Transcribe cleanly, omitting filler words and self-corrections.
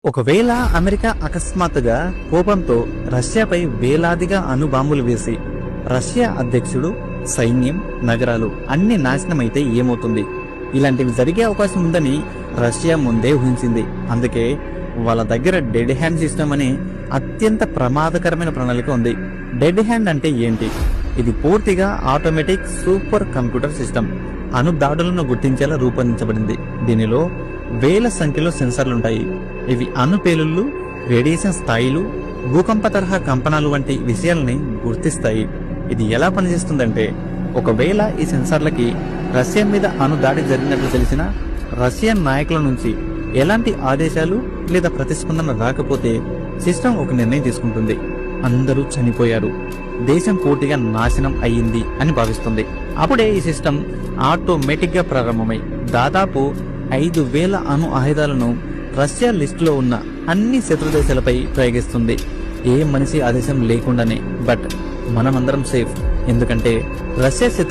ఒకవేళ అమెరికా అకస్మాత్తుగా కోపంతో రష్యాపై వేలాదిగా అణుబాంబులు వేసి రష్యా అధ్యక్షుడు, సైన్యం, నగరాలు అన్ని నాశనమైతే ఏమవుతుంది? ఇలాంటివి జరిగే అవకాశం ఉందని రష్యా ముందే ఊహించింది. అందుకే వాళ్ళ దగ్గర డెడ్ హ్యాండ్ సిస్టమ్ అనే అత్యంత ప్రమాదకరమైన ప్రణాళిక ఉంది. డెడ్ హ్యాండ్ అంటే ఏంటి? ఇది పూర్తిగా ఆటోమేటిక్ సూపర్ కంప్యూటర్ సిస్టమ్. అణు దాడులను గుర్తించేలా రూపొందించబడింది. దీనిలో వేల సంఖ్యలో సెన్సార్లుంటాయి. ఇవి అణు పేలుళ్లు, రేడియేషన్ స్థాయిలు, భూకంప తరహా కంపనాలు వంటి విషయాలని గుర్తిస్తాయి. ఇది ఎలా పనిచేస్తుందంటే, ఒకవేళ ఈ సెన్సార్లకి రష్యా మీద అణు దాడి జరిగినట్లు తెలిసినా రష్యన్ నాయకుల నుంచి ఎలాంటి ఆదేశాలు లేదా ప్రతిస్పందన రాకపోతే సిస్టమ్ ఒక నిర్ణయం తీసుకుంటుంది. అందరూ చనిపోయారు, దేశం పూర్తిగా నాశనం అయ్యింది అని భావిస్తుంది. అప్పుడే ఈ సిస్టమ్ ఆటోమేటిక్ గా ప్రారంభమై దాదాపు 5,000 అణు ఆయుధాలను రష్యా లిస్టులో ఉన్న అన్ని శత్రు దేశాలపై ప్రయోగిస్తుంది. ఏ మనిషి ఆదేశం లేకుండానే. బట్ మనమందరం సేఫ్, ఎందుకంటే రష్యా శత్రు